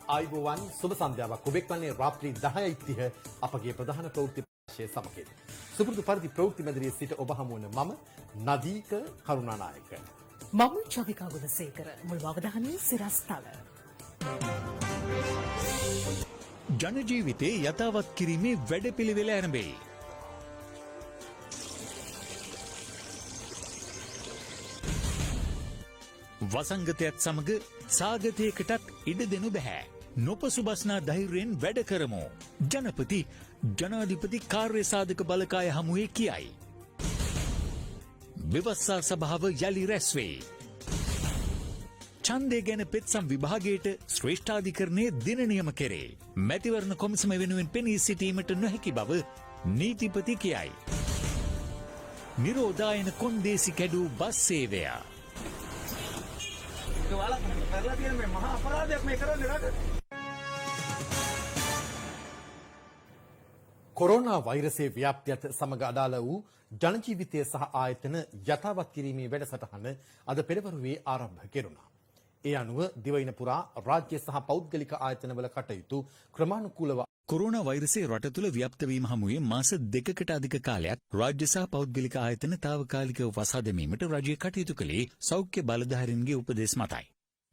ආයිබෝවන් සුබ සන්ධ්‍යාවක් ඔබෙක් වන්නේ රාත්‍රී 10:30 අපගේ ප්‍රධාන ප්‍රවෘත්ති ප්‍රකාශය සමගින්. සුපුරුදු පරිදි ප්‍රවෘත්ති මැදිරියේ සිට ඔබ හමු වන මම නදීක කරුණානායක. මම චවිකා ගුණසේකර. මුල් අවධානයේ සිරස්තල. ජන ජීවිතේ යථාවත් කිරීමේ වැඩපිළිවෙල ආරම්භයි. වසංගතයත් සමග සාගතයකටත් ඉඩ දෙනු බැහැ. නොපසුබස්නා ධෛර්යයෙන් වැඩ කරමු. ජනපති ජනාධිපති කාර්ය සාධක බලකාය හමුවේ කියයි. ව්‍යවස්ථා සභාව යළි රැස්වේ. ඡන්දය ගැන පෙත්සම් විභාගයට ශ්‍රේෂ්ඨාධිකරණයේ දින නියම කෙරේ. මැතිවරණ කොමිසම වෙනුවෙන් පෙනී සිටීමට නොහැකි බව නීතිපති කියයි. නිරෝධායන කොන්දේසි කැඩූ බස් සේවය. කොරෝනා වෛරසයේ ව්‍යාප්තියත් සමග අදාළ වූ ජනජීවිතය සහ ආයතන යථාවත් කිරීමේ වැඩසටහන අද පෙරවරුවේ ආරම්භ කෙරුණා. ඒ අනුව දිවයින පුරා රාජ්‍ය සහ පෞද්ගලික ආයතනවල කටයුතු ක්‍රමානුකූලව කොරෝනා වෛරසයේ රට තුළ ව්‍යාප්ත වීම හමුවේ මාස 2කට අධික කාලයක් රාජ්‍ය සහ පෞද්ගලික ආයතන తాවකාලිකව වසා දැමීමට රජය කටයුතු කළේ සෞඛ්‍ය බලධාරීන්ගේ උපදෙස් මතයි.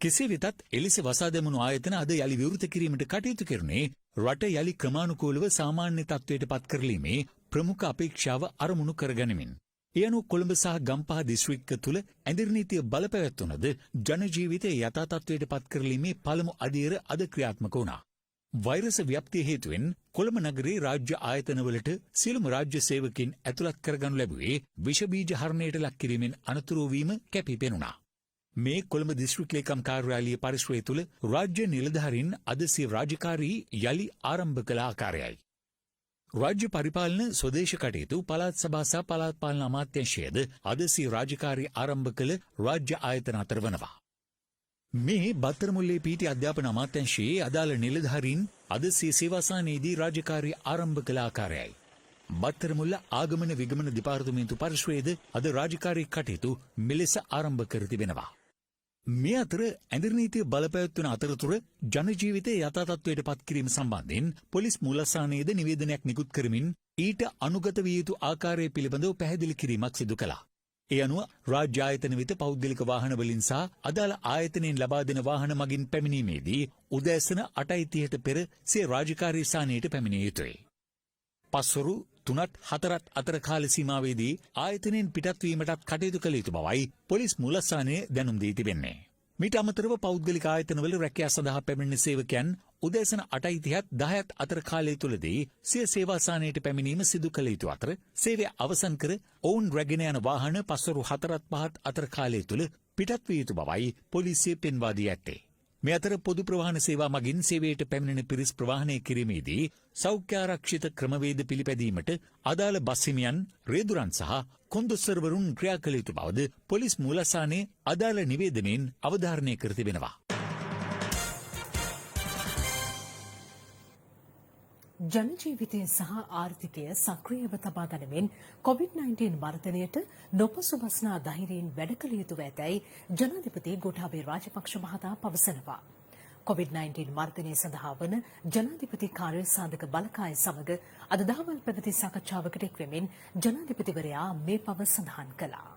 කෙසේ වෙතත් එලෙස වසා දැමුණු ආයතන අද යළි විවෘත කිරීමට කටයුතු කෙරුණේ රට යළි ක්‍රමානුකූලව සාමාන්‍ය තත්ත්වයට පත් කරලීමේ ප්‍රමුඛ අපේක්ෂාව අරමුණු කරගනිමින්. ඒ අනුව කොළඹ සහ ගම්පහ දිස්ත්‍රික්ක තුළ ඇඳිරි නීතිය බලපැවැත්වුණද ජන ජීවිතය යථා තත්ත්වයට පත් කරලීමේ පළමු අදියර අද ක්‍රියාත්මක වුණා. වෛරස ව්‍යාප්තිය හේතුවෙන් කොළඹ නගරේ රාජ්‍ය ආයතනවලට සියලුම රාජ්‍ය සේවකින් ඇතුළත් කරගනු ලැබුවේ විෂ බීජ හරණයට ලක් කිරීමෙන් අනතුරු වීම කැපී පෙනුණා. මේ කොළඹ දිස්ත්‍රික් ලේකම් කාර්යාලය පරිශ්‍රය තුළ රාජ්‍ය නිලධාරීන් අද සිය රාජකාරී යළි ආරම්භ කළ ආකාරයයි. රාජ්‍ය පරිපාලන ස්වදේශ කටයුතු පළාත් සභා සහ පළාත් පාලන අමාත්‍යාංශයද අද සිය රාජකාරී ආරම්භ කළ රාජ්‍ය ආයතන අතර වනවා. මේ බත්තරමුල්ලේ පීටි අධ්‍යාපන අමාත්‍යාංශයේ අදාළ නිලධාරීන් අද සිය සේවාසනයේදී රාජකාරී ආරම්භ කළ ආකාරයයි. බත්තරමුල්ල ආගමන විගමන දෙපාර්තමේන්තු පරිශ්‍රයේද අද රාජකාරී කටයුතු මෙලෙස ආරම්භ කර තිබෙනවා. මේ අතර ඇඳිරි නීතිය බලපැවැත්වන අතරතුර ජන ජීවිතය යථා තත්ත්වයට පත් කිරීම සම්බන්ධයෙන් පොලිස් මූලස්ථානයේද නිවේදනයක් නිකුත් කරමින් ඊට අනුගත විය යුතු ආකාරය පිළිබඳව පැහැදිලි කිරීමක් සිදු කළා. ඒ අනුව රාජ්‍ය ආයතන වෙත පෞද්ගලික වාහන වලින් සහ අදාළ ආයතනයෙන් ලබා දෙන වාහන මගින් පැමිණීමේදී උදෑසන 8:30ට පෙර සිය රාජකාරී ස්ථානයට පැමිණිය යුතුයි. පස්වරු 3-4 අතර කාල සීමාවේදී ආයතනයෙන් පිටත් වීමටත් කටයුතු කළ යුතු බවයි පොලිස් මූලස්ථානයේ දැනුම් දී තිබෙන්නේ. මීට අමතරව පෞද්ගලික ආයතනවල රැකියා සඳහා පැමිණෙන සේවකයන් උදෑසන 8:30ත් 10ත් අතර කාලය තුලදී සිය සේවාසනයට පැමිණීම සිදු කළ යුතු අතර සේවය අවසන් කර ඔවුන් රැගෙන යන වාහන පස්වරු 4-5 අතර කාලය තුල පිටත් විය යුතු බවයි පොලිසිය පෙන්වා දී ඇත්තේ. මේ අතර පොදු ප්‍රවාහන සේවා මගින් සේවයට පැමිණෙන පිරිස් ප්‍රවාහනය කිරීමේදී සෞඛ්‍ය ආරක්ෂිත ක්‍රමවේද පිළිපැදීමට අදාළ බස් හිමියන්, රේදුරන් සහ කොන්දොස්තරවරුන් ක්‍රියා කළ යුතු බවද පොලිස් මූලස්ථානයේ අදාළ නිවේදනයෙන් අවධාරණය කර තිබෙනවා. ජන ජීවිතය සහ ආර්ථිකය සක්‍රියව තබා ගනිමින් COVID-19 මර්ධනයට නොපසුබස්නා ධෛර්යයෙන් වැඩ කළ යුතුව ඇතැයි ජනාධිපති ගෝඨාභය රාජපක්ෂ මහතා පවසනවා. COVID-19 මර්ධනය සඳහා වන ජනාධිපති කාර්ය සාධක බලකාය සමග අද දහවල් පැවති සාකච්ඡාවකට එක්වෙමින් ජනාධිපතිවරයා මේ පව සඳහන් කළා.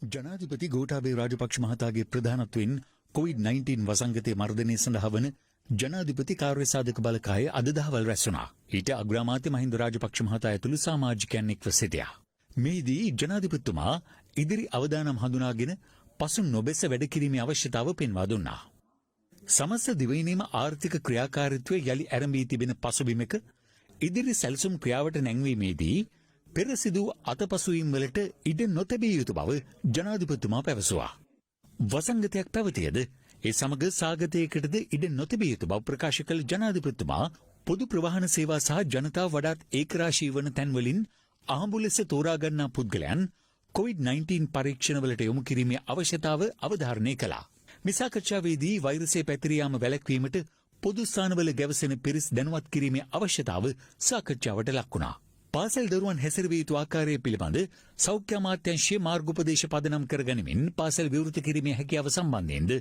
ජනාධිපති ගෝඨාභය රාජපක්ෂ මහතාගේ ප්‍රධානත්වයෙන් COVID-19 වසංගතයේ මර්ධනය සඳහා වන ජනාධිපති කාර්ය සාධක බලකාය අද දහවල් රැස් වුණා. ඊට අග්‍රාමාත්‍ය මහින්ද රාජපක්ෂ මහතා ඇතුළු සමාජිකයන් එක්ව සිටියා. මේදී ජනාධිපතිතුමා ඉදිරි අවදානම් හඳුනාගෙන පසු නොබැස වැඩ කිරීමේ අවශ්‍යතාව පෙන්වා දුන්නා. සමස්ත දිවයිනේම ආර්ථික ක්‍රියාකාරීත්වය යළි ආරම්භී තිබෙන පසුබිමක ඉදිරි සැලසුම් ක්‍රියාවට නැංවීමේදී පෙර සිදු අතපසුවීම් වලට ඉඩ නොතැබිය යුතු බව ජනාධිපතිතුමා පැවසුවා. වසංගතයක් පැවතියද ඒ සමග සාගතයකටද ඉඩ නොතිබිය යුතු බව ප්‍රකාශ කළ ජනාධිපතිතුමා පොදු ප්‍රවාහන සේවා සහ ජනතාව වඩාත් ඒකරාශී වන තැන්වලින් අහඹු ලෙස තෝරා ගන්නා පුද්ගලයන් COVID-19 පරීක්ෂණවලට යොමු කිරීමේ අවශ්‍යතාව අවධාරණය කළා. මේ සාකච්ඡාවේදී වෛරසය පැතිර යාම වැළැක්වීමට පොදු ස්ථානවල ගැවසෙන පිරිස් දැනුවත් කිරීමේ අවශ්‍යතාව සාකච්ඡාවට ලක් වුණා. පාසල් දරුවන් හැසිරවිය යුතු ආකාරය පිළිබඳ සෞඛ්‍ය අමාත්‍යාංශයේ මාර්ගෝපදේශ පදනම් කර ගනිමින් පාසල් විවෘත කිරීමේ හැකියාව සම්බන්ධයෙන්ද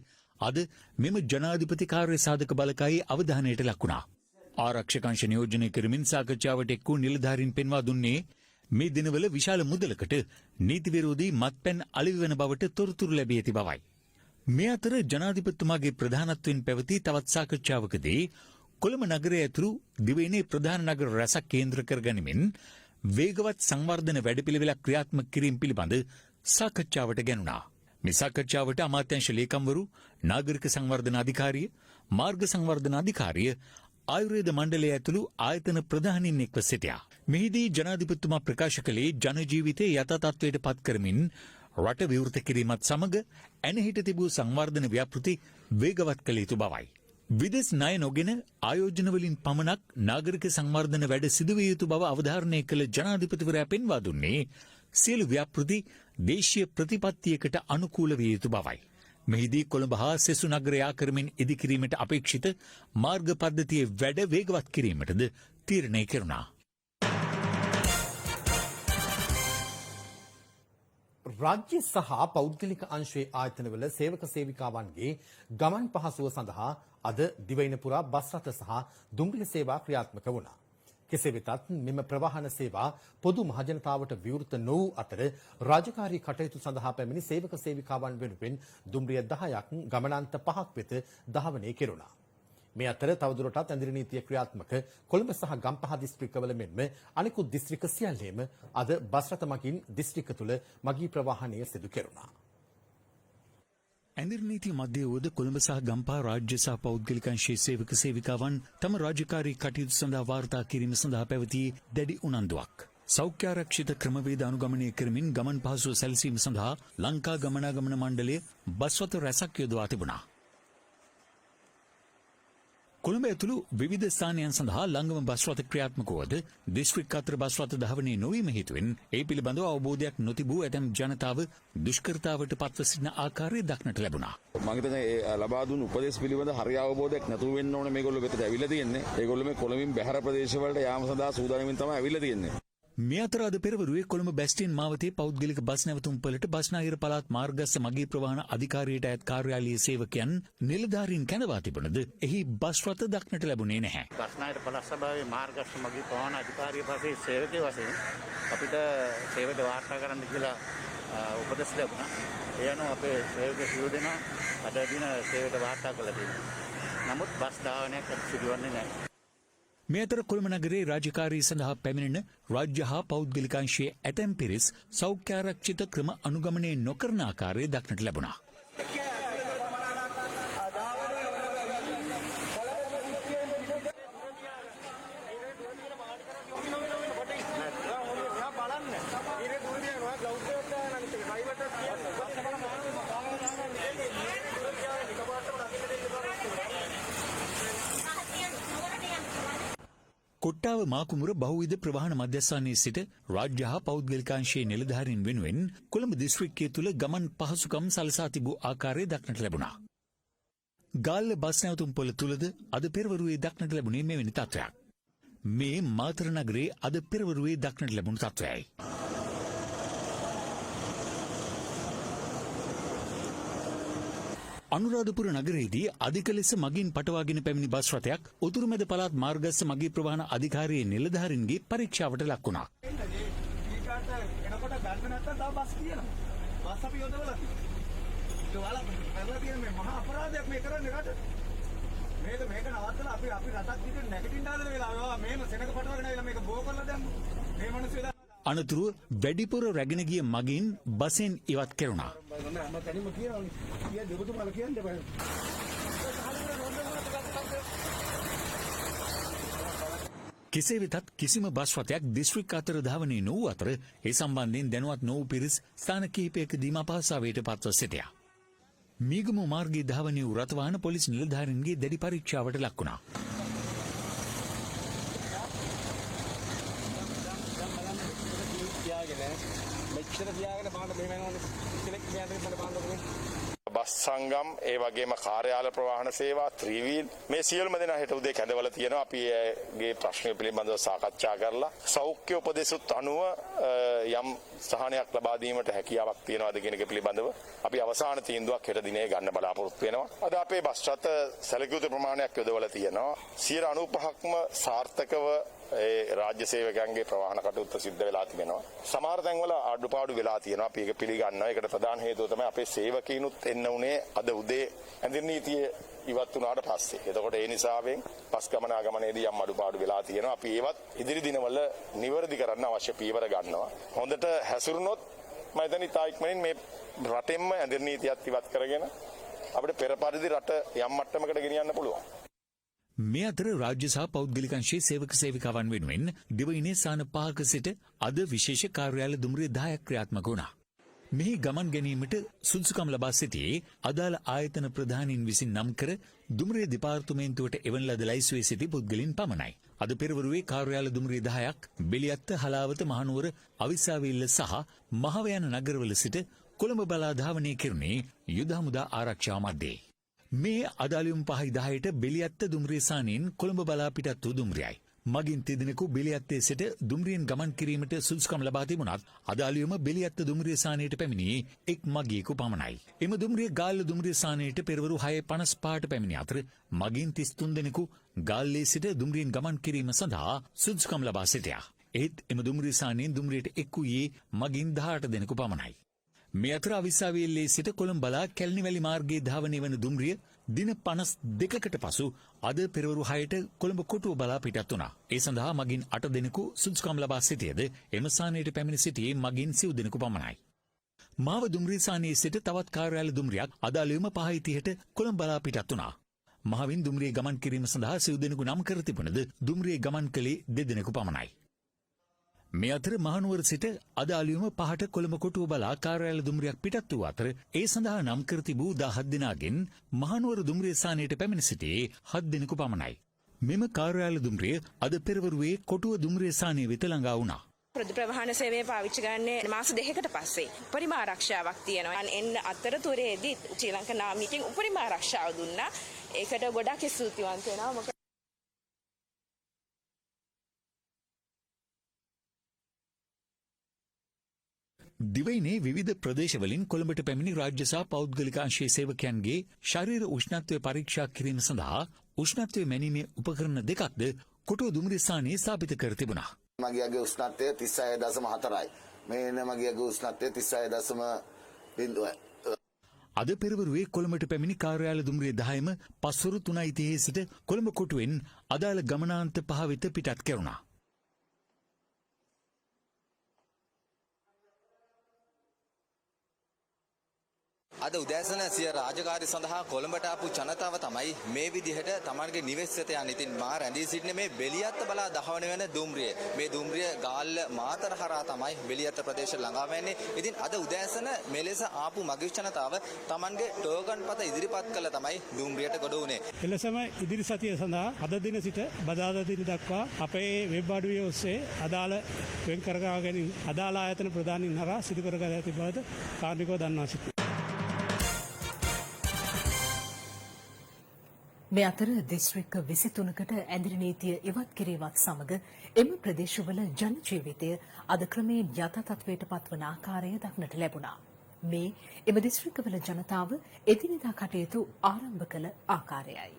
අද මෙම ජනාධිපති කාර්ය සාධක බලකායේ අවධානයට ලක් වුණා. ආරක්ෂක අංශ නියෝජනය කරමින් සාකච්ඡාවට එක් වූ නිලධාරීන් පෙන්වා දුන්නේ මේ දිනවල විශාල මුදලකට නීති විරෝධී මත්පැන් අලෙවි වන බවට තොරතුරු ලැබී ඇති බවයි. මේ අතර ජනාධිපතිතුමාගේ ප්‍රධානත්වයෙන් පැවති තවත් සාකච්ඡාවකදී කොළඹ නගරය ඇතුළු දිවයිනේ ප්‍රධාන නගර රැසක් කේන්ද්‍ර කරගනිමින් වේගවත් සංවර්ධන වැඩපිළිවෙලක් ක්‍රියාත්මක කිරීම පිළිබඳ සාකච්ඡාවට ගැනුණා. මේ සාකච්ඡාවට අමාත්‍යාංශ ලේකම්වරු, නාගරික සංවර්ධන අධිකාරිය, මාර්ග සංවර්ධන අධිකාරිය, ආයුර්වේද මණ්ඩලය ඇතුළු ආයතන ප්‍රධානීන් එක්ව සිටියා. මෙහිදී ජනාධිපතිතුමා ප්‍රකාශ කළේ ජන ජීවිතයේ යථා තත්ත්වයට පත් කරමින් රට විවෘත කිරීමත් සමග ඇනහිට තිබූ සංවර්ධන ව්‍යාපෘති වේගවත් කළ යුතු බවයි. විදෙස් ණය නොගෙන ආයෝජන වලින් පමණක් නාගරික සංවර්ධන වැඩ සිදුවිය යුතු බව අවධාරණය කළ ජනාධිපතිවරයා පෙන්වා දුන්නේ සියලු ව්‍යාපෘති දේශීය ප්‍රතිපත්තියකට අනුකූල විය යුතු බවයි. මෙහිදී කොළඹ හා සෙසු නගර යා කරමින් ඉදිකිරීමට අපේක්ෂිත මාර්ග පද්ධතියේ වැඩ වේගවත් කිරීමටද තීරණය කෙරුණා. රාජ්‍ය සහ පෞද්ගලික අංශයේ ආයතනවල සේවක සේවිකාවන්ගේ ගමන් පහසුව සඳහා අද දිවයින පුරා බස් රථ සහ දුම්රිය සේවා ක්‍රියාත්මක වුණා. කෙසේ වෙතත් මෙම ප්‍රවාහන සේවා පොදු මහජනතාවට විවෘත නොවූ අතර රාජකාරී කටයුතු සඳහා පැමිණි සේවක සේවිකාවන් වෙනුවෙන් දුම්රිය 10ක් ගමනාන්ත 5ක් වෙත ධාවනය කෙරුණා. මේ අතර තවදුරටත් ඇඳිරි නීතිය ක්‍රියාත්මක කොළඹ සහ ගම්පහ දිස්ත්‍රික්කවල මෙන්ම අනෙකුත් දිස්ත්‍රික්ක සියල්ලේම අද බස් රථ මගින් දිස්ත්‍රික්ක තුළ මගී ප්‍රවාහනය සිදු කෙරුණා. ඇඳිරි නීතිය මැද වූද කොළඹ සහ ගම්පහ රාජ්‍ය සහ පෞද්ගලික අංශයේ සේවක සේවිකාවන් තම රාජකාරී කටයුතු සඳහා වාර්තා කිරීම සඳහා පැවති දැඩි උනන්දුවක්. සෞඛ්‍ය ආරක්ෂිත ක්‍රමවේද අනුගමනය කරමින් ගමන් පහසුව සැලසීම සඳහා ලංකා ගමනාගමන මණ්ඩලය බස් රථ රැසක් යොදවා තිබුණා. කොළඹ ඇතුළු විවිධ ස්ථානයන් සඳහා ළංගම බස් රථ ක්‍රියාත්මක වුවද දිස්ත්‍රික් අතර බස් රථ ධාවනය නොවීම හේතුවෙන් ඒ පිළිබඳව අවබෝධයක් නොතිබූ ඇතැම් ජනතාව දුෂ්කරතාවට පත්ව සිටින ආකාරය දක්නට ලැබුණා. මම හිතන්නේ ඒ ලබා දුන් උපදෙස් පිළිබඳ හරි අවබෝධයක් නැතුව වෙන්න ඕනේ මේගොල්ලෝ වෙතට ඇවිල්ලා තියෙන්නේ. ඒගොල්ලෝ මේ කොළඹින් බැහැර ප්‍රදේශවලට යාම සඳහා සූදානම්ින් තමයි ඇවිල්ලා තියෙන්නේ. මේ අතර අද පෙරවරුවේ කොළඹ බැස්ටින් මාවතේ පෞද්ගලික බස් නැවතුම්පළට බස්නාහිර පළාත් මාර්ගස්ස මගී ප්‍රවාහන අධිකාරියට අයත් කාර්යාලීය සේවකයන් නිලධාරීන් කැඳවා තිබුණද එහි බස් රථ දක්නට ලැබුණේ නැහැ. බස්නාහිර පළාත් සභාවේ මාර්ගස්ස මගී ප්‍රවාහන අධිකාරිය පස්සේ සේවකයෝ වශයෙන් අපිට සේවයට වාර්තා කරන්න කියලා උපදෙස් ලැබුණා. ඒ අනුව අපේ සේවක සියලු දෙනා අද දින සේවයට වාර්තා කළා තියෙනවා. නමුත් බස් ධාවනයක් සිදුවන්නේ නැහැ. මේ අතර කොළඹ නගරයේ රාජකාරී සඳහා පැමිණෙන රාජ්‍ය හා පෞද්ගලික අංශයේ ඇතැම් පිරිස් සෞඛ්‍ය ආරක්ෂිත ක්‍රම අනුගමනය නොකරන ආකාරය දක්නට ලැබුණා. කොට්ටාව මාකුමුර බහුවිධ ප්‍රවාහන මධ්‍යස්ථානයේ සිට රාජ්‍ය හා පෞද්ගලිකාංශයේ නිලධාරීන් වෙනුවෙන් කොළඹ දිස්ත්‍රික්කය තුළ ගමන් පහසුකම් සලසා තිබූ ආකාරය දක්නට ලැබුණා. ගාල්ල බස් නැවතුම්පොළ තුළද අද පෙරවරුවේ දක්නට ලැබුණේ මෙවැනි තත්ත්වයක්. මේ මාතර නගරයේ අද පෙරවරුවේ දක්නට ලැබුණු තත්ත්වයයි. අනුරාධපුර නගරයේදී අධික ලෙස මගින් පටවාගෙන පැමිණි බස් රථයක් උතුරුමැද පළාත් මාර්ගස්ස මගී ප්‍රවාහන අධිකාරියේ නිලධාරීන්ගේ පරීක්ෂාවට ලක් වුණා. අනතුරුව වැඩිපුර රැගෙන ගිය මගින් බසෙන් ඉවත් කෙරුණා. කෙසේ වෙතත් කිසිම බස් රථයක් දිස්ත්‍රික් අතර ධාවනය නොවූ අතර ඒ සම්බන්ධයෙන් දැනුවත් නොවූ පිරිස් ස්ථාන කිහිපයකදීම අපහසුතාවයට පත්ව සිටියා. මීගමු මාර්ගයේ ධාවනය වූ රථවාහන පොලිස් නිලධාරීන්ගේ දැඩි පරීක්ෂාවට ලක් වුණා. බස් සංගම් ඒ වගේම කාර්යාල ප්‍රවාහන සේවා ත්‍රිවීල් මේ සියලුම දෙනා හෙට උදේ කැඳවල තියෙනවා. අපි ඒගේ ප්‍රශ්න පිළිබඳව සාකච්ඡා කරලා සෞඛ්‍ය උපදෙසුත් අනුව යම් සහනයක් ලබා දීමට හැකියාවක් තියනවාද කියන එක පිළිබඳව අපි අවසාන තීන්දුවක් හෙට දිනේ ගන්න බලාපොරොත්තු වෙනවා. අද අපේ බස් රථ සැලකිය යුතු ප්‍රමාණයක් යොදවලා තියෙනවා. 95%ක්ම සාර්ථකව ඒ රාජ්‍ය සේවකයන්ගේ ප්‍රවාහන කටයුත්ත සිද්ධ වෙලා තිබෙනවා. සමහර තැන්වල අඩුපාඩු වෙලා තියෙනවා. අපි ඒක පිළිගන්නවා. ඒකට ප්‍රධාන හේතුව තමයි අපේ සේවකීනුත් එන්න උනේ අද උදේ ඇඳින් නීතිය ඉවත් වුණාට පස්සේ. එතකොට ඒ නිසාවෙන් පස් ගමනාගමනයේදී යම් අඩුපාඩු වෙලා තියෙනවා. අපි ඒවත් ඉදිරි දිනවල නිවැරදි කරන්න අවශ්‍ය පීවර ගන්නවා. හොඳට හැසිරුණොත් මම හිතන්නේ ඉතා ඉක්මනින් මේ රටෙන්ම ඇඳින් නීතියත් ඉවත් කරගෙන අපිට පෙර පරිදි රට යම් මට්ටමකට ගෙනියන්න පුළුවන්. මේ අතර රාජ්‍ය සහ පෞද්ගලික අංශයේ සේවක සේවිකාවන් වෙනුවෙන් දිවයිනේ ස්ථාන 5ක සිට අද විශේෂ කාර්යාල දුම්රිය 10ක් ක්‍රියාත්මක වුණා. මෙහි ගමන් ගැනීමට සුදුසුකම් ලබා සිටියේ අදාළ ආයතන ප්‍රධානීන් විසින් නම් කර දුම්රිය දෙපාර්තමේන්තුවට එවන ලද ලැයිස්තුවේ සිටි පුද්ගලයන් පමණයි. අද පෙරවරුවේ කාර්යාල දුම්රිය 10ක් බෙලියත්ත, හලාවත, මහනුවර, අවිස්සාවේල්ල සහ මහව යන නගරවල සිට කොළඹ බලා ධාවනය කෙරුණේ යුද හමුදා ආරක්ෂා මැද්දේ. මේ අදාළියුම් 5-10ට බෙලියත්ත දුම්රිය සානයෙන් කොළඹ බලා පිටත් වූ දුම්රියයි. මගින් තිදෙනෙකු බෙලියත්තේ සිට දුම්රියෙන් ගමන් කිරීමට සුදුසුකම් ලබා තිබුණත් අදාළියුම බෙලියත්ත දුම්රිය සානයට පැමිණියේ එක් මගියෙකු පමණයි. එම දුම්රිය ගාල්ල දුම්රිය සානයට පෙරවරු 6:55ට පැමිණි අතර මගින් 33 දෙනෙකු ගාල්ලේ සිට දුම්රියෙන් ගමන් කිරීම සඳහා සුදුසුකම් ලබා සිටියා. ඒත් එම දුම්රිය සානයෙන් දුම්රියට එක් වූයේ මගින් 18 දෙනෙකු පමණයි. මේ අතර අවිස්සාවේල්ලේ සිට කොළඹ බලා කැලණිවැලි මාර්ගයේ ධාවනය වන දුම්රිය දින 52කට පසු අද පෙරවරු 6ට කොළඹ කොටුව බලා පිටත් වුණා. ඒ සඳහා මගින් 8 දෙනෙකු සුදුසුකම් ලබා සිටියද එම ස්ථානයට පැමිණ සිටියේ මගින් 9 දෙනෙකු පමණයි. මාව දුම්රිය ස්ථානයේ සිට තවත් කාර්යාල දුම්රියක් අදාළවම 5:30ට කොළඹ බලා පිටත් වුණා. මහවින් දුම්රිය ගමන් කිරීම සඳහා 9 දෙනෙකු නම් කර තිබුණද දුම්රිය ගමන් කළේ 2 දෙනෙකු පමණයි. මේ අතර මහනුවර සිට අදාළියම 5ට කොළඹ කොටුව බලා කාර්යාල දුම්රියක් පිටත් වූ අතර ඒ සඳහා නම් කර තිබූ 17 දෙනාගෙන් මහනුවර දුම්රිය ස්ථානයට පැමිණ සිටියේ 7 දෙනෙකු පමණයි. මෙම කාර්යාල දුම්රිය අද පෙරවරුවේ කොටුව දුම්රිය ස්ථානයේ වෙත ළඟා වුණා. පොදු ප්‍රවාහන සේවය පාවිච්චි ගන්නේ මාස 2කට පස්සේ. උපරිම ආරක්ෂාවක් තියෙනවා. එන්න අතරතුරේදී ශ්‍රී ලංකා නාමිකෙන් උපරිම ආරක්ෂාව දුන්නා. ඒකට ගොඩක් ස්තුතිවන්ත වෙනවා. දිවයිනේ විවිධ ප්‍රදේශවලින් කොළඹට පැමිණි රාජ්‍ය සහ පෞද්ගලික අංශයේ සේවකයන්ගේ ශරීර උෂ්ණත්වය පරීක්ෂා කිරීම සඳහා උෂ්ණත්වය මැනීමේ උපකරණ දෙකක්ද කොටුව දුම්රිය ස්ථානයේ ස්ථාපිත කර තිබුණා. මගියගේ උෂ්ණත්වය 36.4යි. මේන මගියගේ උෂ්ණත්වය 36.0යි. අද පෙරවරුවේ කොළඹට පැමිණි කාර්යාල දුම්රිය 10ම පස්වරු 3:30 සිට කොළඹ කොටුවෙන් අදාළ ගමනාන්ත 5 වෙත පිටත් කෙරුණා. අද උදෑසන සිය රාජකාරී සඳහා කොළඹට ආපු ජනතාව තමයි මේ විදිහට තමන්ගේ නිවෙස් වෙත යන්නේ. ඉතින් මා රැඳී සිටින මේ බෙලියත්ත බලා දහවන වෙන දුම්රිය. මේ දුම්රිය ගාල්ල මාතර හරහා තමයි බෙලියත්ත ප්‍රදේශ ළඟා වෙන්නේ. ඉතින් අද උදෑසන මෙලෙස ආපු මගී ජනතාව තමන්ගේ ටෝකන් පත ඉදිරිපත් කළ තමයි දුම්රියට ගොඩ වුණේ. එලෙසම ඉදිරි සතිය සඳහා අද දින සිට බදාදා දින දක්වා අපේ වෙබ් අඩවිය ඔස්සේ අදාළ වෙන් කරගා ගැනීම අදාළ ආයතන ප්‍රධානීන් හරහා සිදු කරගත ඇති බවද කාර්මිකව දන්වා සිටිනවා. මේ අතර දිස්ත්‍රික්ක 23කට ඇඳිරි නීතිය ඉවත් කිරීමත් සමග එම ප්‍රදේශවල ජන ජීවිතය අද ක්‍රමයෙන් යථා තත්ත්වයට පත්වන ආකාරය දක්නට ලැබුණා. මේ එම දිස්ත්‍රික්කවල ජනතාව එදිනෙදා කටයුතු ආරම්භ කළ ආකාරයයි.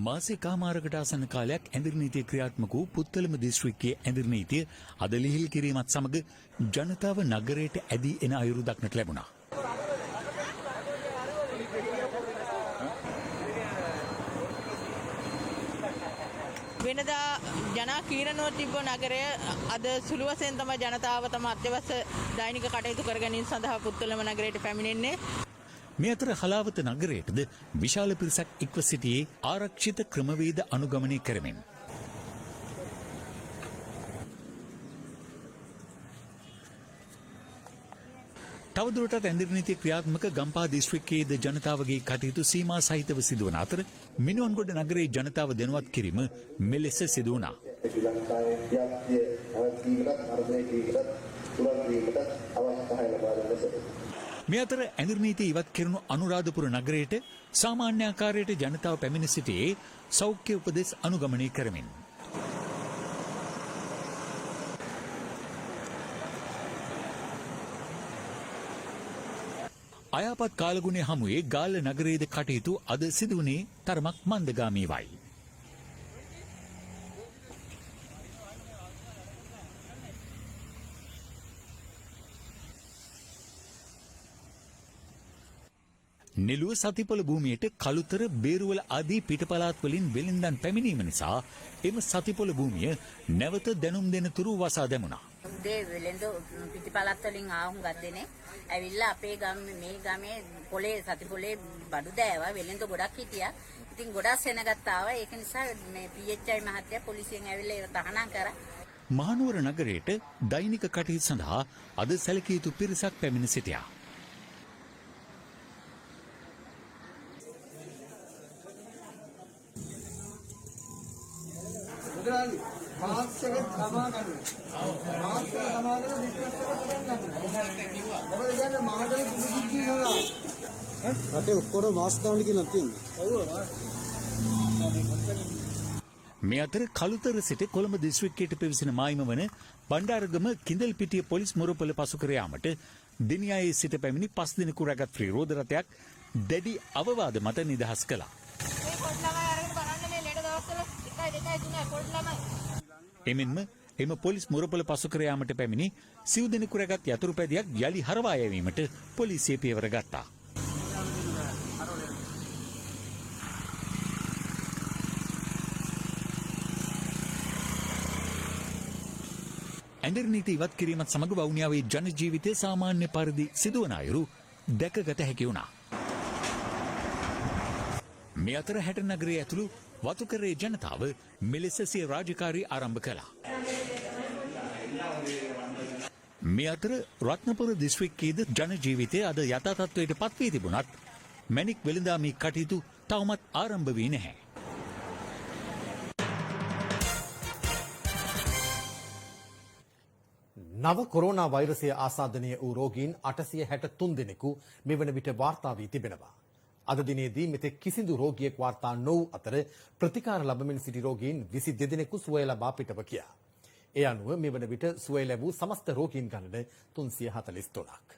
මාසිකාමාරකට ආසන්න කාලයක් ඇඳිරි නීතිය ක්‍රියාත්මක වූ පුත්තලම දිස්ත්‍රික්කයේ ඇඳිරි නීතිය අද ලිහිල් කිරීමත් සමග ජනතාව නගරයට ඇදී එන අයුරු දක්නට ලැබුණා. වෙනදා ජනා කීරණව තිබ්බ නගරය අද සුළු වශයෙන් තමයි ජනතාව තම අත්‍යවශ්‍ය දෛනික කටයුතු කර ගැනීම සඳහා පුත්තලම නගරයට පැමිණෙන්නේ. මේ අතර හලාවත නගරයටද විශාල පිරිසක් එක්ව සිටියේ ආරක්ෂිත ක්‍රමවේද අනුගමනය කරමින්. තවදුරටත් ඇඳිරි නීතිය ක්‍රියාත්මක ගම්පහ දිස්ත්‍රික්කයේද ජනතාවගේ කටයුතු සීමා සහිතව සිදුවන අතර මිනුවන්ගොඩ නගරයේ ජනතාව දැනුවත් කිරීම මෙලෙස සිදු වුණා. මේ අතර ඇඳුරු නීති ඉවත් කෙරුණු අනුරාධපුර නගරයට සාමාන්‍ය ආකාරයට ජනතාව පැමිණ සිටියේ සෞඛ්‍ය උපදෙස් අනුගමනය කරමින්. අයාපත් කාලගුණය හමුවේ ගාල්ල නගරයේද කටයුතු අද සිදුවුණේ තරමක් මන්දගාමීවයි. නිලුව සතිපොළ භූමියට කළුතර බේරුවල ආදී පිටපලාත් වලින් වෙළෙන්දන් පැමිණීම නිසා එම සතිපොළ භූමිය නැවත දැනුම් දෙන තුරු වසා දැමුණා. උදේ වෙළෙන්ද පිටිපලත් වලින් ආවුම් ගත්තේනේ. ඇවිල්ලා අපේ මේ ගමේ පොලේ සතිපොලේ බඩු දෑවා වෙළෙන්ද ගොඩක් හිටියා. ඉතින් ගොඩක් සෙනගත් ආවා. ඒක නිසා මේ PHI මහත්තයා පොලිසියෙන් ඇවිල්ලා ඒක තහනම් කරා. මහනුවර නගරයට දෛනික කටයුතු සඳහා අද සැලකිය යුතු පිරිසක් පැමිණ සිටියා. මේ අතර කළුතර සිට කොළඹ දිස්ත්‍රික්කයට පැවිසෙන මායිම වන බණ්ඩාරගම කිඳල්පිටිය පොලිස් මොරපොළ පසු කර යාමට දිනියායේ සිට පැමිණි 5 දිනක රැගත් ත්‍රිරෝද රථයක් දැඩි අවවාද මත නිදහස් කළා. එමෙන්ම එම පොලිස් මුරපොළ පසු කර යාමට පැමිණි සිව් දෙනෙකු රැගත් යතුරු පැදියක් යලි හරවා යැවීමට පොලිසිය පියවර ගත්තා. ඇඳුරු නීති ඉවත් කිරීමත් සමග වවුනියාවේ ජන ජීවිතය සාමාන්‍ය පරිදි සිදුවන අයුරු දැකගත හැකි වුණා. මේ අතර හැට නගරයේ ඇතුළු වතුකරේ ජනතාව මෙලෙස සිය රාජකාරී ආරම්භ කළා. මේ අතර රත්නපුර දිස්ත්‍රික්කයේද ජන ජීවිතය අද යථා තත්ත්වයට පත් වී තිබුණත් මැණික් වෙළඳාමේ කටයුතු තවමත් ආරම්භ වී නැහැ. නව කොරෝනා වෛරසය ආසාදනය වූ රෝගීන් 863 දෙනෙකු මෙවන විට වාර්තා වී තිබෙනවා. අද දිනේදී මෙතෙක් කිසිදු රෝගියෙක් වාර්තා නොවූ අතර ප්‍රතිකාර ලබමින් සිටි රෝගීන් 22 දෙනෙකු සුවය ලබා පිටව ගියා. ඒ අනුව මෙවන විට සුවය ලැබූ සමස්ත රෝගීන් ගණන 343ක්.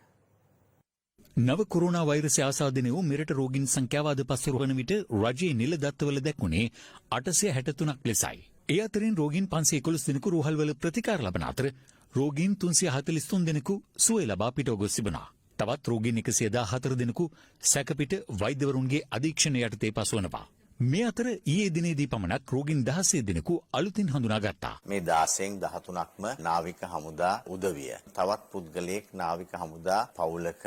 නව කොරෝනා වෛරසය ආසාදනය වූ මෙරට රෝගීන් සංඛ්‍යාව අද පස්වර වන විට රජයේ නිලදත්තවල දැක්වුණේ 863ක් ලෙසයි. ඒ අතරින් රෝගීන් 511 දෙනෙකු රෝහල්වල ප්‍රතිකාර ලබන අතර රෝගීන් 343 දෙනෙකු සුවය ලබා පිටව ගොස් තිබුණා. තවත් රෝගීන් 114 දෙනෙකු සැකපිට වෛද්‍යවරුන්ගේ අධීක්ෂණය යටතේ පසුවනවා. මේ අතර ඊයේ දිනේදී පමණක් රෝගීන් 16 දෙනෙකු අලුතින් හඳුනාගත්තා. මේ 16න් 13ක්ම නාවික හමුදා උදවිය. තවත් පුද්ගලයෙක් නාවික හමුදා පවුලක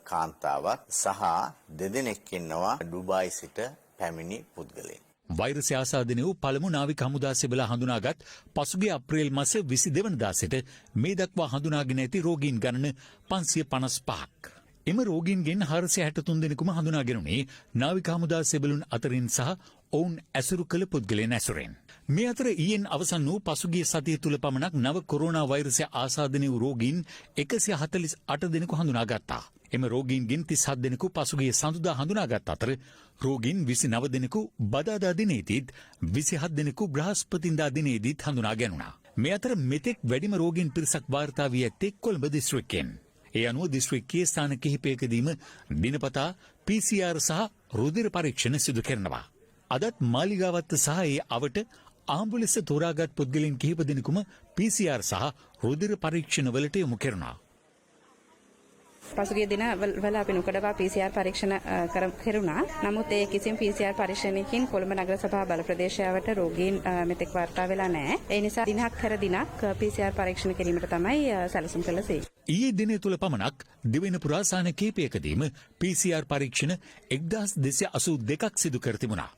කාන්තාවක් සහ දෙදෙනෙක් ඉන්නවා ඩුබායි සිට පැමිණි පුද්ගලයෙක්. වෛරසය ආසාදනය වූ පළමු නාවික හමුදා සෙබලා හඳුනාගත් පසුගිය අප්‍රේල් මාස 22 වෙනිදා සිට මේ දක්වා හඳුනාගෙන ඇති රෝගීන් ගණන 555ක්. එම රෝගීන්ගෙන් 463 දෙනෙකුම හඳුනාගෙන උනේ නාවික හමුදා සෙබළුන් අතරින් සහ ඔවුන් ඇසුරු කළ පුද්ගලයන් ඇසුරෙන්. මේ අතර ඊයෙන් අවසන් වූ පසුගිය සතිය තුල පමණක් නව කොරෝනා වෛරසය ආසාදනය වූ රෝගීන් 148 දෙනෙකු හඳුනාගත්තා. එම රෝගීන්ගෙන් 37 දෙනෙකු පසුගිය සඳුදා හඳුනාගත් අතර රෝගීන් 29 දෙනෙකු බදාදා දිනේදීත් 27 දෙනෙකු බ්‍රහස්පතින්දා දිනේදීත් හඳුනා ගැනුණා. මේ අතර මෙතෙක් වැඩිම රෝගීන් පිරිසක් වාර්තා වී ඇත්තේ කොළඹ දිස්ත්‍රික්කයෙන්. ඒ අනුව දිස්ත්‍රික්කයේ ස්ථාන කිහිපයකදීම දිනපතා PCR සහ රුධිර පරීක්ෂණ සිදු කරනවා. අදත් මාලිගාවත්ත සහ ඒ අවට ආම්බුලන්ස තෝරාගත් පුද්ගලයන් කිහිප දෙනෙකුම PCR සහ රුධිර පරීක්ෂණවලට යොමු කරනවා. පසුගිය දින වල අපි නුකඩවා PCR පරීක්ෂණ කෙරුණා. නමුත් ඒ කිසිම PCR පරීක්ෂණයකින් කොළඹ නගර සභා බල ප්‍රදේශයට රෝගීන් මෙතෙක් වාර්තා වෙලා නැහැ. ඒ නිසා දිනක් හැර දිනක් PCR පරීක්ෂණ කිරීමට තමයි සැලසුම් කළේ. ඊයේ දිනේ තුල පමණක් දිවයින පුරාසාන කීපයකදීම PCR පරීක්ෂණ 1282ක් සිදු කර තිබුණා.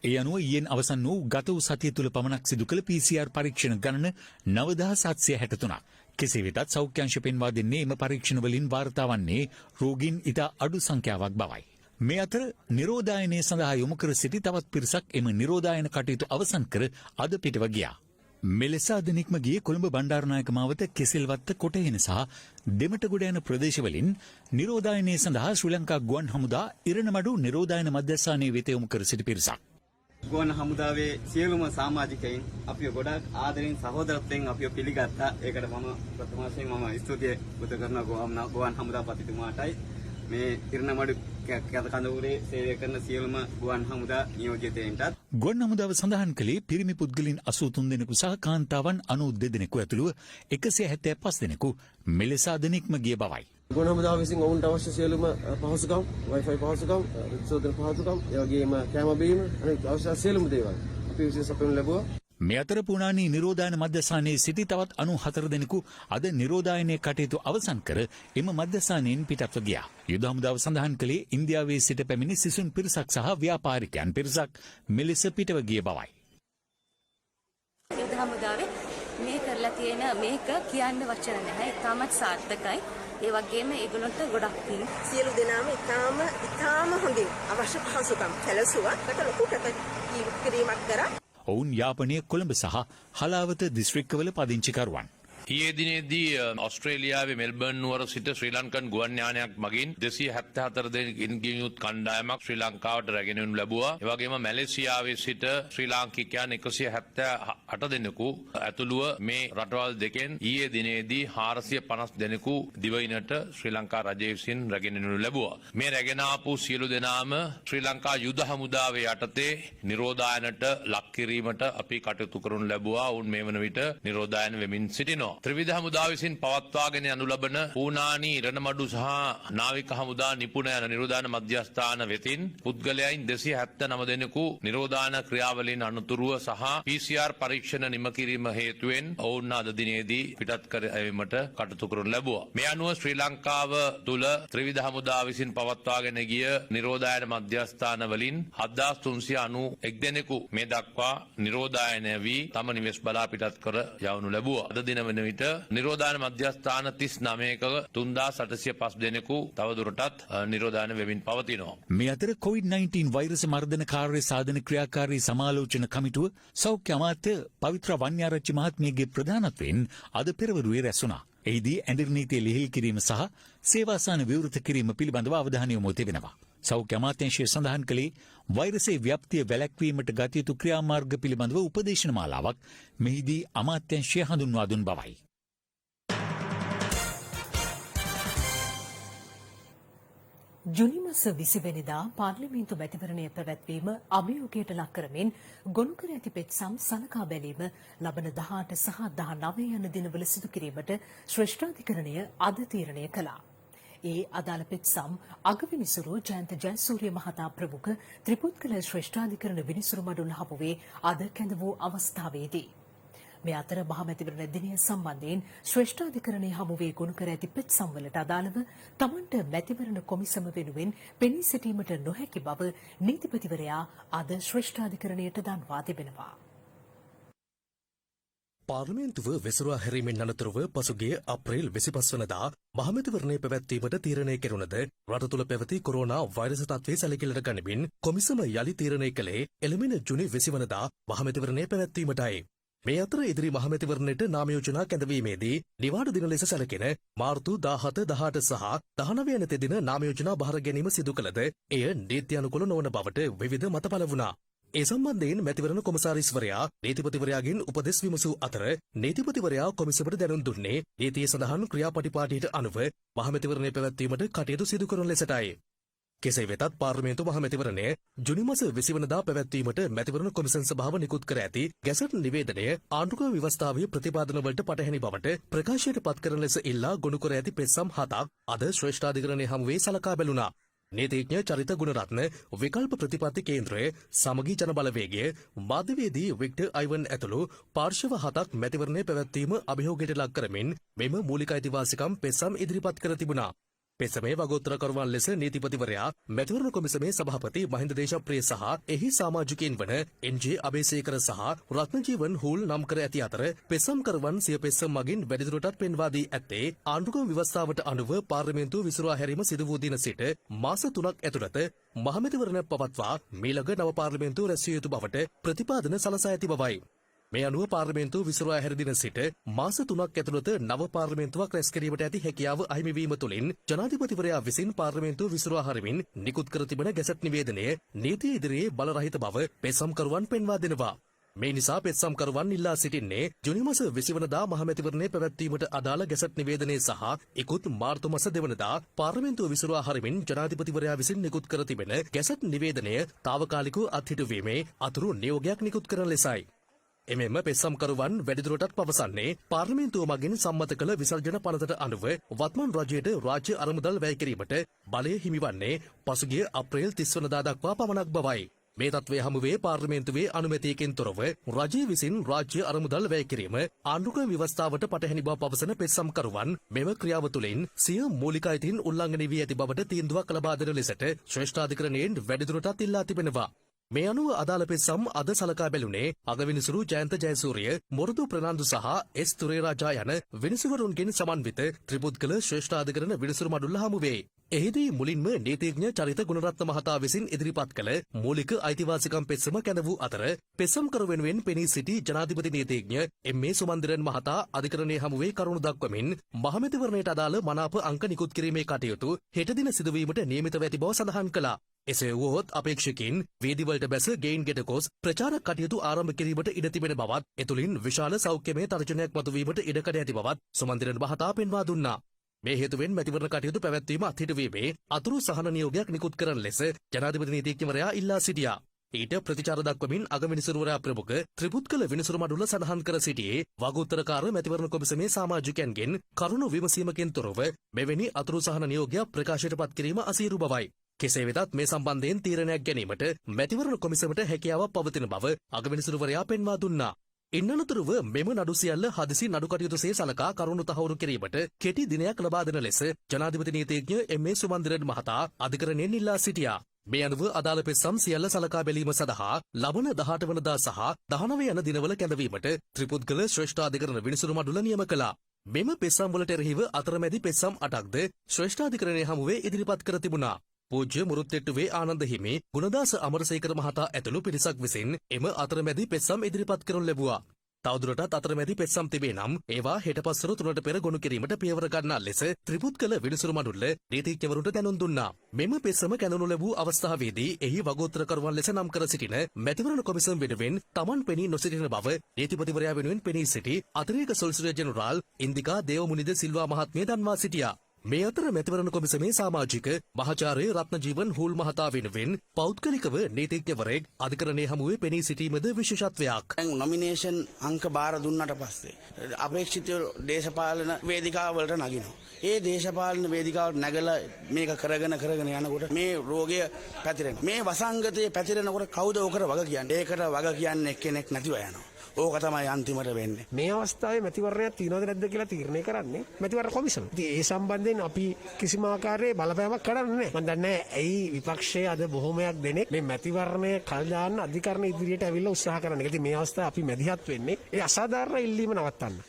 ඒ අනුව ඊයෙන් අවසන් වූ ගත වූ සතිය තුල පමණක් සිදු කළ PCR පරීක්ෂණ ගණන 9763ක්. කෙසේ වෙතත් සෞඛ්‍ය අංශ පෙන්වා දෙන්නේ එම පරීක්ෂණ වලින් වාර්තා වන්නේ රෝගීන් ඉතා අඩු සංඛ්‍යාවක් බවයි. මේ අතර නිරෝධායනය සඳහා යොමු කර සිටි තවත් පිරිසක් එම නිරෝධායන කටයුතු අවසන් කර අද පිටව ගියා. මෙලෙස අදනෙක්ම ගිය කොළඹ බණ්ඩාරනායක මාවත කෙසෙල්වත්ත කොටහෙන සහ දෙමටගොඩ යන ප්‍රදේශවලින් නිරෝධායනය සඳහා ශ්‍රී ලංකා ගුවන් හමුදා ඉරණමඩු නිරෝධායන මධ්‍යස්ථානයේ වෙත යොමු කර සිටි පිරිසක්. ගුවන් හමුදාවේ සියලුම සමාජිකයින් අපිව ගොඩක් ආදරෙන් සහෝදරත්වයෙන් අපිව පිළිගත්තා. ඒකට මම ප්‍රථම වශයෙන් ස්තුතිය පුද කරනවා ගුවන් හමුදාපතිතුමාටයි. මේ ඉරණමඩු කඳවුරේ සේවය කරන සියලුම ගුවන් හමුදා නියෝජිතයින්ටත්. ගුවන් හමුදාව සඳහන් කළේ පිරිමි පුද්ගලින් 83 දෙනෙකු සහ කාන්තාවන් 92 දෙනෙකු ඇතුළුව 175 දෙනෙකු මෙලෙස අදනෙක්ම ගිය බවයි. ගුවන් හමුදාව විසින් ඔවුන්ට අවශ්‍ය සියලුම පහසුකම්, Wi-Fi පහසුකම්, රික්ෂෝදන පහසුකම්, ඒ වගේම කැම බීම අනෙක් අවශ්‍ය සියලුම දේවල් අපි විසින් සපයනු ලැබුවා. මේ අතර පුණානී නිරෝධායන මධ්‍යස්ථානයේ සිටි තවත් 94 දෙනෙකු අද නිරෝධායනයේ කටයුතු අවසන් කර එම මධ්‍යස්ථානයෙන් පිටත්ව ගියා. යුද හමුදාව සඳහන් කළේ ඉන්දියාවේ සිට පැමිණි සිසුන් පිරිසක් සහ ව්‍යාපාරිකයන් පිරිසක් මෙලෙස පිටව ගිය බවයි. යුද හමුදාවේ මේ කරලා තියෙන මේක කියන්න වචන නැහැ. ඉතාමත් සාර්ථකයි. ඒ වගේම ඒගොල්ලන්ට ගොඩක් පිං. සියලු දෙනාම ඉතාම හොඳින් අවශ්‍ය පහසුකම් සැලසුවා. කට ලොකු කිරීමක් කරා. ඔවුන් යාපනය කොළඹ සහ හලාවත දිස්ත්‍රික්කවල පදිංචිකරුවන්. ඊයේ දිනේදී ඔස්ට්‍රේලියාවේ මෙල්බර්න් නුවර සිට ශ්‍රී ලංකන් ගුවන් යානයක් මගින් 274 දෙනෙකින් යුත් කණ්ඩායමක් ශ්‍රී ලංකාවට රැගෙන එනු ලැබුවා. ඒ වගේම මැලේසියාවේ සිට ශ්‍රී ලාංකිකයන් 178 දෙනෙකු ඇතුළුව මේ රටවල් දෙකෙන් ඊයේ දිනේදී 450 දෙනෙකු දිවයිනට ශ්‍රී ලංකා රජය විසින් රැගෙන එනු ලැබුවා. මේ රැගෙන ආපු සියලු දෙනාම ශ්‍රී ලංකා යුද හමුදාවේ යටතේ නිරෝධායනට ලක් කිරීමට අපි කටයුතු කරනු ලැබුවා. ඔවුන් මේ වන විට නිරෝධායන වෙමින් සිටිනවා. ත්‍රිවිධ හමුදා විසින් පවත්වාගෙන යනු ලබන පූනානී ඉරණමඩු සහ නාවික හමුදා නිපුණ යන නිරෝධායන මධ්‍යස්ථාන වෙතින් පුද්ගලයන් 279 දෙනෙකු නිරෝධායන ක්‍රියාවලින් අනතුරුව සහ PCR පරීක්ෂණ නිම කිරීම හේතුවෙන් ඔවුන් අද දිනේදී පිටත් කර ඇවීමට කටයුතු කරනු ලැබුවා. මේ අනුව ශ්‍රී ලංකාව තුළ ත්‍රිවිධ හමුදා විසින් පවත්වාගෙන ගිය නිරෝධායන මධ්‍යස්ථාන වලින් 7391 දෙනෙකු මේ දක්වා නිරෝධායනය වී තම නිවෙස් බලා පිටත් කර යවනු ලැබුවා. අද දින වන විට නිරෝධායන මධ්‍යස්ථාන 39ක 3805 දෙනෙකු තවදුරටත් නිරෝධායන වෙමින් පවතිනවා. මේ අතර COVID-19 වෛරස මර්ධන කාර්ය සාධන ක්‍රියාකාරී සමාලෝචන කමිටුව සෞඛ්‍ය අමාත්‍ය පවිත්‍ර වන්‍යාරච්චි මහත්මියගේ ප්‍රධානත්වයෙන් අද පෙරවරුවේ රැස්වුණා. එහිදී ඇඳිරි නීතිය ලිහිල් කිරීම සහ සේවාසන විවෘත කිරීම පිළිබඳව අවධානය යොමු තිබෙනවා. සෞඛ්‍ය අමාත්‍යාංශය සඳහන් කළේ වෛරසයේ ව්‍යාප්තිය වැළැක්වීමට ගත යුතු ක්‍රියාමාර්ග පිළිබඳව උපදේශන මාලාවක් මෙහිදී අමාත්‍යාංශය හඳුන්වා දුන් බවයි. ජුනි මාස 20 වෙනිදා පාර්ලිමේන්තු මැතිවරණය පැවැත්වීම අභියෝගයට ලක් කරමින් ගොනු කර ඇති පෙත්සම් සලකා බැලීම ලබන 18 සහ 19 යන දිනවල සිදු කිරීමට ශ්‍රේෂ්ඨාධිකරණය අද තීරණය කළා. ඒ අදාළ පෙත්සම් අගවිනිසුරු ජයන්ත ජයසූරිය මහතා ප්‍රමුඛ ත්‍රිපුද්ගල ශ්‍රේෂ්ඨාධිකරණ විනිසුරු මඩුල්ල හමුවේ අද කැඳ වූ අවස්ථාවේදී මේ අතර මහමැතිවරණ දිනය සම්බන්ධයෙන් ශ්‍රේෂ්ඨාධිකරණයේ හමුවේ ගොනු කර ඇති පෙත්සම් වලට අදාළව තමන්ට මැතිවරණ කොමිසම වෙනුවෙන් පෙනී සිටීමට නොහැකි බව නීතිපතිවරයා අද ශ්‍රේෂ්ඨාධිකරණයට දන්වා තිබෙනවා. පාර්ලිමේන්තුව වෙසුරා හැරීමෙන් අනතුරුව පසුගිය අප්‍රේල් 25 වනදා මහමැතිවරණය පැවැත්වීමට තීරණය කෙරුණද රට තුළ පැවති කොරෝනා වෛරස තත්ත්වයේ සැලකිල්ලට ගනිමින් කොමිසම යලි තීරණය කළේ එළඹෙන ජුනි 20 වනදා මහමැතිවරණය පැවැත්වීමටයි. මේ අතර ඉදිරි මහමැතිවරණයට නාම යෝජනා කැඳවීමේදී නිවාඩු දින ලෙස සැලකෙන මාර්තු 17, 18 සහ 19 යන තෙදින නාම යෝජනා බහර ගැනීම සිදු කළද එය නීති අනුකූල නොවන බවට විවිධ මත පළ වුණා. ඒ සම්බන්ධයෙන් මැතිවරණ කොමසාරිස්වරයා නීතිපතිවරයාගෙන් උපදෙස් විමසූ අතර නීතිපතිවරයා කොමිසමට දැනුම් දුන්නේ නීතියේ සඳහන් ක්‍රියාපටිපාටියට අනුව මහමැතිවරණය පැවැත්වීමට කටයුතු සිදු කරන ලෙසටයි. කෙසේ වෙතත් පාර්ලිමේන්තු මහමැතිවරණය ජුනි මාස 20 වනදා පැවැත්වීමට මැතිවරණ කොමිසම් සභාව නිකුත් කර ඇති ගැසට් නිවේදනය ආණ්ඩුක්‍රම ව්‍යවස්ථාවේ ප්‍රතිපාදන වලට පටහැනි බවට ප්‍රකාශයට පත් කරන ලෙස ඉල්ලා ගොනු කර ඇති පෙත්සම් 7ක් අද ශ්‍රේෂ්ඨාධිකරණයේ හමුවේ සලකා බැලුණා. නීතිඥ චරිත ගුණරත්න විකල්ප ප්‍රතිපත්ති කේන්ද්‍රය සමගී ජන බලවේගය මාධ්‍යවේදී වික්ටර් අයිවන් ඇතුළු පාර්ශව 7ක් මැතිවරණය පැවැත්වීම අභියෝගයට ලක් කරමින් මෙම මූලික අයිතිවාසිකම් පෙත්සම් ඉදිරිපත් කර තිබුණා. පෙත්සමේ වගෝත්තරකරුවන් ලෙස නීතිපතිවරයා මැතිවරණ කොමිසමේ සභාපති මහින්ද දේශප්‍රිය සහ එහි සමාජිකයින් වන එන්.ජේ. අබේසේකර සහ රත්නජීවන් හූල් නම් කර ඇති අතර පෙත්සම්කරුවන් සිය පෙත්සම් මගින් වැඩිදුරටත් පෙන්වා දී ඇත්තේ ආණ්ඩුක්‍රම ව්‍යවස්ථාවට අනුව පාර්ලිමේන්තුව විසිරුවා හැරීම සිදු වූ දින සිට මාස 3ක් ඇතුළත මහමැතිවරණ පවත්වා මීළඟ නව පාර්ලිමේන්තුව රැස්විය යුතු බවට ප්‍රතිපාදන සලසා ඇති බවයි. මේ අනුව පාර්ලිමේන්තුව විසිරුවා හැරි දින සිට මාස 3ක් ඇතුළත නව පාර්ලිමේන්තුවක් රැස් කිරීමට ඇති හැකියාව අහිමි වීම තුළින් ජනාධිපතිවරයා විසින් පාර්ලිමේන්තුව විසිරුවා හරිමින් නිකුත් කර තිබෙන ගැසට් නිවේදනය නීතිය ඉදිරියේ බලරහිත බව පෙත්සම්කරුවන් පෙන්වා දෙනවා. මේ නිසා පෙත්සම්කරුවන් ඉල්ලා සිටින්නේ ජුනි මාස 20 වනදා මහමැතිවරණය පැවැත්වීමට අදාළ ගැසට් නිවේදනය සහ ඉකුත් මාර්තු මාස 2 වනදා පාර්ලිමේන්තුව විසිරුවා හරිමින් ජනාධිපතිවරයා විසින් නිකුත් කර තිබෙන ගැසට් නිවේදනය తాවකාලිකව අත්හිටුවීමේ අතුරු නියෝගයක් නිකුත් කරන ලෙසයි. එමෙන්ම පෙත්සම්කරුවන් වැඩිදුරටත් පවසන්නේ පාර්ලිමේන්තුව මගින් සම්මත කළ විසර්ජන පනතට අනුව වත්මන් රජයට රාජ්‍ය අරමුදල් වැය කිරීමට බලය හිමිවන්නේ පසුගිය අප්‍රේල් 30 වනදා දක්වා පමණක් බවයි. මේ තත්ත්වය හමුවේ පාර්ලිමේන්තුවේ අනුමැතියකින් තොරව රජය විසින් රාජ්‍ය අරමුදල් වැය කිරීම ආණ්ඩුක්‍රම ව්‍යවස්ථාවට පටහැනි බව පවසන පෙත්සම්කරුවන් මෙම ක්‍රියාව තුළින් සිය මූලික අයිතීන් උල්ලංඝනය වී ඇති බවට තීන්දුවක් ලබා දෙන ලෙසට ශ්‍රේෂ්ඨාධිකරණයෙන් වැඩිදුරටත් ඉල්ලා තිබෙනවා. මේ අනුව අදාළ පෙත්සම් අද සලකා බැලුනේ අගවිනිසුරු ජයන්ත ජයසූරිය, මොරදු ප්‍රනාන්දු සහ එස් තුරේරාජා යන විනිසුරුන්ගෙන් සමන්විත ත්‍රිපුද්ගල ශ්‍රේෂ්ඨාධිකරණ විනිසුරු මඩුල්ල හමුවේ. එහිදී මුලින්ම නීතිඥ චරිත ගුණරත්න මහතා විසින් ඉදිරිපත් කළ මූලික අයිතිවාසිකම් පෙත්සම කැඳ වූ අතර පෙත්සම්කරු වෙනුවෙන් පෙනී සිටි ජනාධිපති නීතිඥ එම්.ඒ. සුමන්දිරන් මහතා අධිකරණයේ හමුවේ කරුණු දක්වමින් මහමැතිවරණයට අදාළ මනාප අංක නිකුත් කිරීමේ කටයුතු හෙට දින සිදුවීමට නියමිතව ඇති බව සඳහන් කළා. එසේ වුවහොත් අපේක්ෂකින් වේදිවලට බැස ගෙයින් ගෙට ගොස් ප්‍රචාරක කටයුතු ආරම්භ කිරීමට ඉඩ තිබෙන බවත් එතුළින් විශාල සෞඛ්‍යමය තර්ජනයක් මතුවීමට ඉඩකඩ ඇති බවත් සුමන්දිරන් මහතා පෙන්වා දුන්නා. මේ හේතුවෙන් මැතිවරණ කටයුතු පැවැත්වීම අත්හිටුවීමේ අතුරු සහන නියෝගයක් නිකුත් කරන ලෙස ජනාධිපති නීතිඥවරයා ඉල්ලා සිටියා. ඊට ප්‍රතිචාර දක්වමින් අගවිනිසුරුවරයා ප්‍රමුඛ ත්‍රිපුද්ගල විනිසුරු මඩුල්ල සඳහන් කර සිටියේ වගඋත්තරකාර මැතිවරණ කොමිසමේ සමාජිකයන්ගෙන් කරුණු විමසීමකින් තොරව මෙවැනි අතුරු සහන නියෝගයක් ප්‍රකාශයට පත් කිරීම අසීරු බවයි. කෙසේ වෙතත් මේ සම්බන්ධයෙන් තීරණයක් ගැනීමට මැතිවරණ කොමිසමට හැකියාවක් පවතින බව අගවිනිසුරුවරයා පෙන්වා දුන්නා. ඉන්නතුරුව මෙම නඩු සියල්ල හදිසි නඩු කටයුතුසේ සලකා කරුණු තහවුරු කිරීමට කෙටි දිනයක් ලබා දෙන ලෙස ජනාධිපති නීතිඥ එම්.ඒ. සුමන්දිරන් මහතා අධිකරණයෙන් ඉල්ලා සිටියා. මේ අනුව අදාළ පෙත්සම් සියල්ල සලකා බැලීම සඳහා ලබන 18 වනදා සහ 19 යන දිනවල කැඳවීමට ත්‍රිපුද්ගල ශ්‍රේෂ්ඨාධිකරණ විනිසුරු මඩුල්ල නියම කළා. මෙම පෙත්සම් වලට එරෙහිව අතරමැදි පෙත්සම් 8ක්ද ශ්‍රේෂ්ඨාධිකරණයේ හමුවේ ඉදිරිපත් කර තිබුණා. පූජ්‍ය මුරුත්තෙට්ටුවේ ආනන්ද හිමි, ගුණදාස අමරසේකර මහතා ඇතුළු පිරිසක් විසින් එම අතරමැදි පෙත්සම් ඉදිරිපත් කරනු ලැබුවා. තවදුරටත් අතරමැදි පෙත්සම් තිබේ නම් ඒවා හෙට පස්වර 3ට පෙර ගොනු කිරීමට පියවර ගන්නා ලෙස ත්‍රිපුද්ගල විනිසුරු මඩුල්ල නීතිඥවරුන්ට දැනුම් දුන්නා. මෙම පෙත්සම කැඳවනු ලැබූ අවස්ථාවේදී එහි වගෝත්තරකරුවන් ලෙස නම් කර සිටින මැතිවරණ කොමිසම වෙනුවෙන් තමන් පෙනී නොසිටින බව නීතිපතිවරයා වෙනුවෙන් පෙනී සිටි අතිරේක සොලිසිටර් ජෙනරාල් ඉන්දිකා දේවමුනිද සිල්වා මහත්මිය දන්වා සිටියා. මේ අතර මැතිවරණ කොමිසමේ සමාජික මහාචාර්ය රත්නජීවන් හූල් මහතා වෙනුවෙන් පෞද්ගලිකව නීතිඥවරයෙක් අධිකරණයේ හමුවේ පෙනී සිටීමද විශේෂත්වයක්. නොමිනේෂන් අංක බාර දුන්නට පස්සේ අපේක්ෂිත දේශපාලන වේදිකාවලට නගිනවා. ඒ දේශපාලන වේදිකාවට නැගලා මේක කරගෙන යනකොට මේ රෝගය පැතිරෙනවා. මේ වසංගතය පැතිරෙනකොට කවුද ඕකට වග කියන්නේ? ඒකට වග කියන්නේ කෙනෙක් නැතිව යනවා. ඕක තමයි අන්තිමට වෙන්නේ. මේ අවස්ථාවේ මැතිවරණයක් තියනවද නැද්ද කියලා තීරණය කරන්නේ මැතිවරණ කොමිසම. ඉතින් ඒ සම්බන්ධයෙන් අපි කිසිම ආකාරයේ බලපෑමක් කරන්නේ නැහැ. මම දන්නේ ඇයි විපක්ෂයේ අද බොහොමයක් දෙනෙක් මේ මැතිවරණය කල් දාන්න අධිකරණ ඉදිරියට ඇවිල්ලා උත්සාහ කරන්නේ. ඉතින් මේ අවස්ථාවේ අපි මැදිහත් වෙන්නේ ඒ අසාධාරණ ඉල්ලීම නවත්තන්න.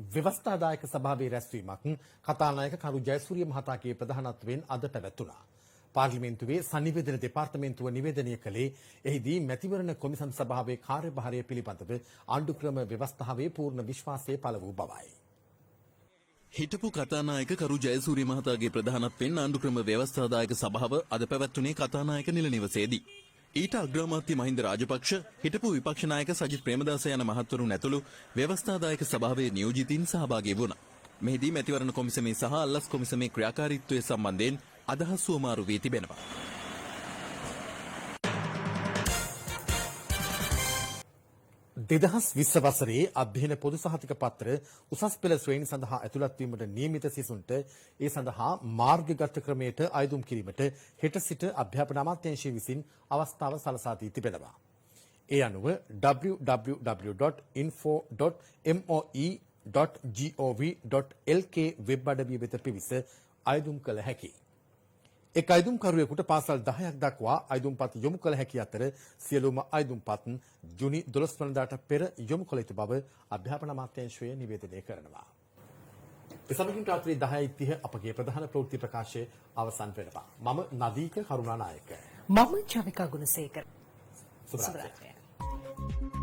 ව්‍යවස්ථාදායක සභාවේ රැස්වීමක් කතානායක කරු ජයසූරිය මහතාගේ ප්‍රධානත්වයෙන් අද පැවැත්වුණා. පාර්ලිමේන්තුවේ සංනිවේදන දෙපාර්තමේන්තුව නිවේදනය කළේ එහිදී මැතිවරණ කොමිසම් සභාවේ කාර්යභාරය පිළිබඳව ආණ්ඩුක්‍රම ව්‍යවස්ථාවේ පූර්ණ විශ්වාසය පළ වූ බවයි. හිටපු කතානායක කරු ජයසූරිය මහතාගේ ප්‍රධානත්වයෙන් ආණ්ඩුක්‍රම ව්‍යවස්ථාදායක සභාව අද පැවැත්වුණේ කතානායක නිල නිවසේදී. ඊට අග්‍රාමාත්‍ය මහින්ද රාජපක්ෂ, හිටපු විපක්ෂ නායක සජිත් ප්‍රේමදාස යන මහත්වරුන් ඇතුළු ව්‍යවස්ථාදායක සභාවේ නියෝජිතින් සහභාගී වුණා. මෙහිදී මැතිවරණ කොමිසමේ සහ අල්ලස් කොමිසමේ ක්‍රියාකාරීත්වය සම්බන්ධයෙන් අදහස් සුවමාරු වී තිබෙනවා. දෙදහස් 20 වසරේ අධ්‍යයන පොදු සහතික පත්‍ර උසස් පෙළ ශ්‍රේණි සඳහා ඇතුළත් වීමට නියමිත සිසුන්ට ඒ සඳහා මාර්ගගත ක්‍රමයට අයදුම් කිරීමට හෙට සිට අධ්‍යාපන අමාත්‍යාංශය විසින් අවස්ථාව සලසා දී තිබෙනවා. ඒ අනුව www.info.moe.gov.lk වෙබ් අඩවිය වෙත පිවිස අයදුම් කළ හැකියි. එක් අයදුම්කරුවෙකුට පාසල් 10ක් දක්වා අයදුම්පත් යොමු කළ හැකි අතර සියලුම අයදුම්පත් ජුනි 12 වනදාට පෙර යොමු කළ යුතු බව අධ්‍යාපන අමාත්‍යාංශය නිවේදනය කරනවා. එසමගින් රාත්‍රී 10:30 අපගේ ප්‍රධාන ප්‍රවෘත්ති ප්‍රකාශය අවසන් වෙනවා. මම නදීක කරුණානායක. මම චවිකා ගුණසේකර. සුබ රාත්‍රියක්.